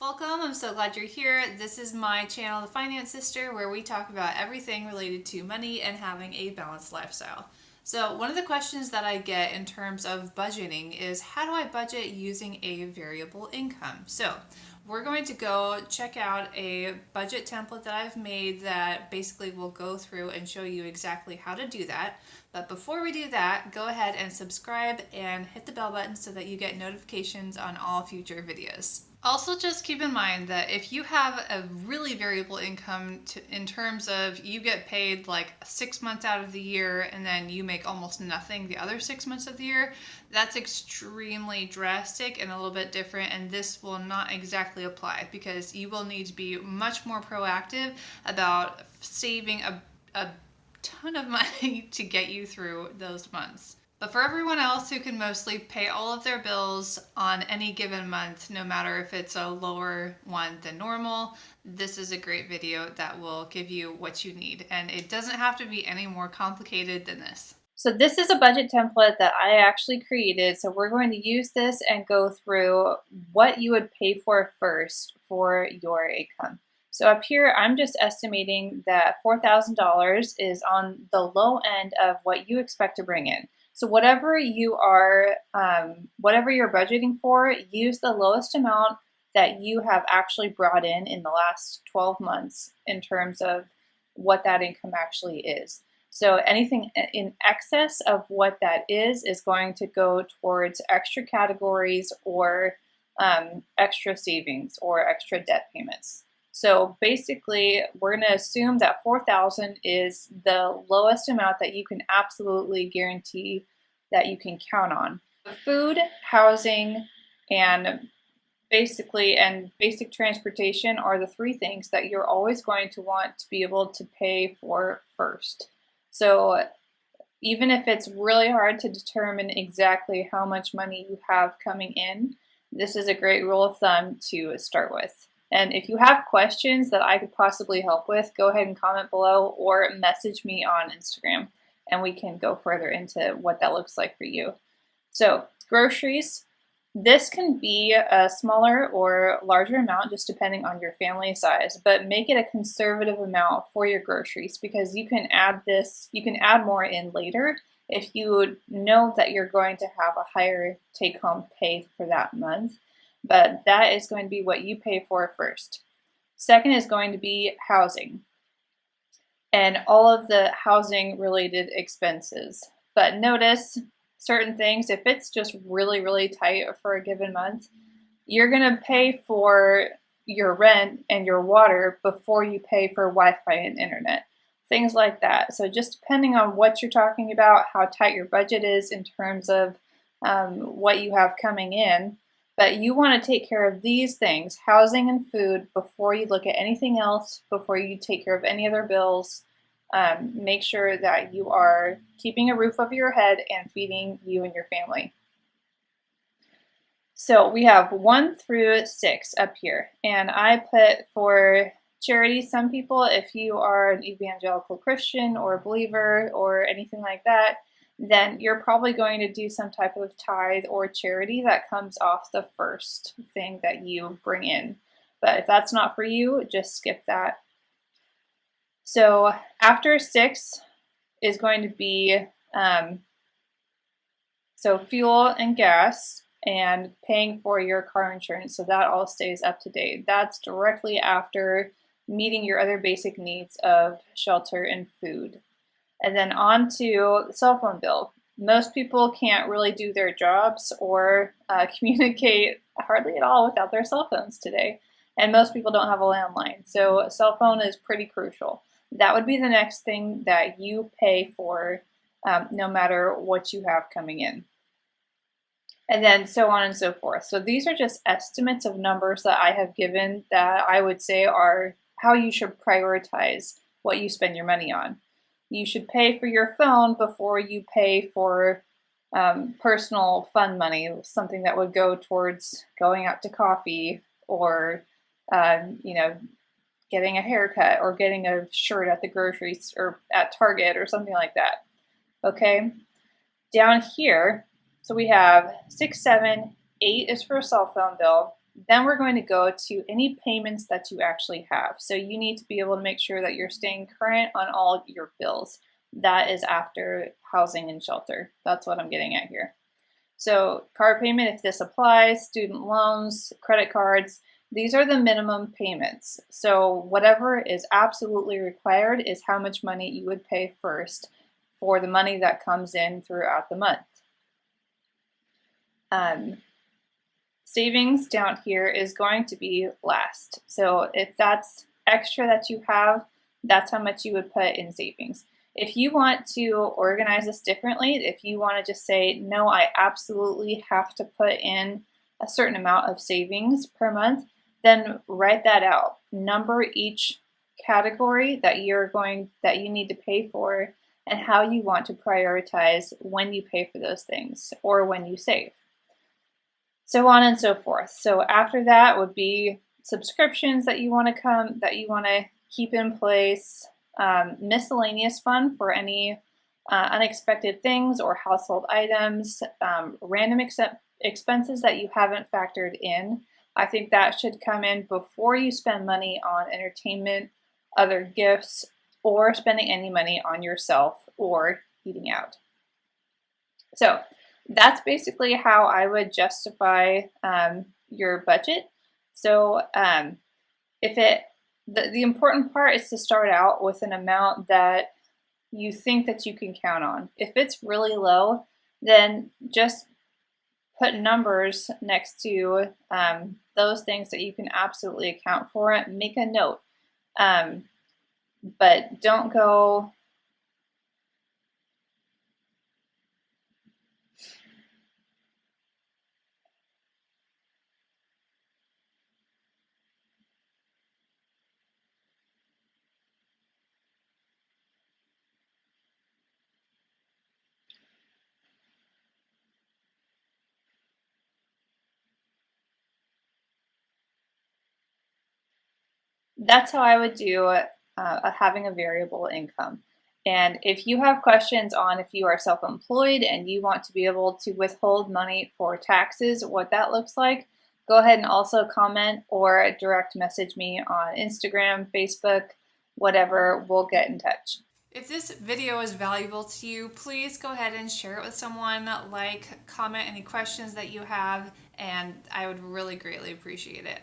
Welcome, I'm so glad you're here. This is my channel, The Finance Sister, where we talk about everything related to money and having a balanced lifestyle. So one of the questions that I get in terms of budgeting is, how do I budget using a variable income? So we're going to go check out a budget template that I've made that basically will go through and show you exactly how to do that. But before we do that, go ahead and subscribe and hit the bell button so that you get notifications on all future videos. Also, just keep in mind that if you have a really variable income in terms of you get paid like 6 months out of the year and then you make almost nothing the other 6 months of the year, that's extremely drastic and a little bit different, and this will not exactly apply because you will need to be much more proactive about saving a ton of money to get you through those months. But for everyone else who can mostly pay all of their bills on any given month, no matter if it's a lower one than normal, this is a great video that will give you what you need. And it doesn't have to be any more complicated than this. So this is a budget template that I actually created. So we're going to use this and go through what you would pay for first for your income. So up here, I'm just estimating that $4,000 is on the low end of what you expect to bring in. So whatever you're budgeting for, use the lowest amount that you have actually brought in the last 12 months in terms of what that income actually is. So anything in excess of what that is going to go towards extra categories or extra savings or extra debt payments. So basically, we're going to assume that $4,000 is the lowest amount that you can absolutely guarantee that you can count on. Food, housing, and basic transportation are the three things that you're always going to want to be able to pay for first. So even if it's really hard to determine exactly how much money you have coming in, this is a great rule of thumb to start with. And if you have questions that I could possibly help with, go ahead and comment below or message me on Instagram, and we can go further into what that looks like for you. So groceries, this can be a smaller or larger amount just depending on your family size, but make it a conservative amount for your groceries because you can add more in later if you know that you're going to have a higher take-home pay for that month. But that is going to be what you pay for first. Second is going to be housing and all of the housing related expenses. But notice certain things, if it's just really, really tight for a given month, you're going to pay for your rent and your water before you pay for Wi-Fi and internet. Things like that. So just depending on what you're talking about, how tight your budget is in terms of what you have coming in, but you want to take care of these things, housing and food, before you look at anything else, before you take care of any other bills. Make sure that you are keeping a roof over your head and feeding you and your family. So we have 1 through 6 up here, and I put for charity. Some people, if you are an evangelical Christian or a believer or anything like that, then you're probably going to do some type of tithe or charity that comes off the first thing that you bring in. But if that's not for you, just skip that. So after 6 is going to be so fuel and gas and paying for your car insurance, so that all stays up to date. That's directly after meeting your other basic needs of shelter and food. And then on to the cell phone bill. Most people can't really do their jobs or communicate hardly at all without their cell phones today. And most people don't have a landline. So a cell phone is pretty crucial. That would be the next thing that you pay for no matter what you have coming in. And then so on and so forth. So these are just estimates of numbers that I have given that I would say are how you should prioritize what you spend your money on. You should pay for your phone before you pay for personal fun money, something that would go towards going out to coffee or, getting a haircut or getting a shirt at the groceries or at Target or something like that. Okay, down here, so we have 6, 7, 8 is for a cell phone bill. Then we're going to go to any payments that you actually have. So you need to be able to make sure that you're staying current on all your bills. That is after housing and shelter. That's what I'm getting at here. So car payment, if this applies, student loans, credit cards, these are the minimum payments. So whatever is absolutely required is how much money you would pay first for the money that comes in throughout the month. Savings down here is going to be last. So if that's extra that you have, that's how much you would put in savings. If you want to organize this differently, if you want to just say, no, I absolutely have to put in a certain amount of savings per month, then write that out. Number each category that you need to pay for and how you want to prioritize when you pay for those things or when you save. So on and so forth. So after that would be subscriptions that you want to keep in place, miscellaneous fund for any unexpected things or household items, random expenses that you haven't factored in. I think that should come in before you spend money on entertainment, other gifts, or spending any money on yourself or eating out. So that's basically how I would justify your budget. So the important part is to start out with an amount that you think that you can count on. If it's really low, then just put numbers next to those things that you can absolutely account for. Make a note, but don't go. That's how I would do having a variable income. And if you have questions on if you are self-employed and you want to be able to withhold money for taxes, what that looks like, go ahead and also comment or direct message me on Instagram, Facebook, whatever. We'll get in touch. If this video is valuable to you, please go ahead and share it with someone, comment any questions that you have, and I would really greatly appreciate it.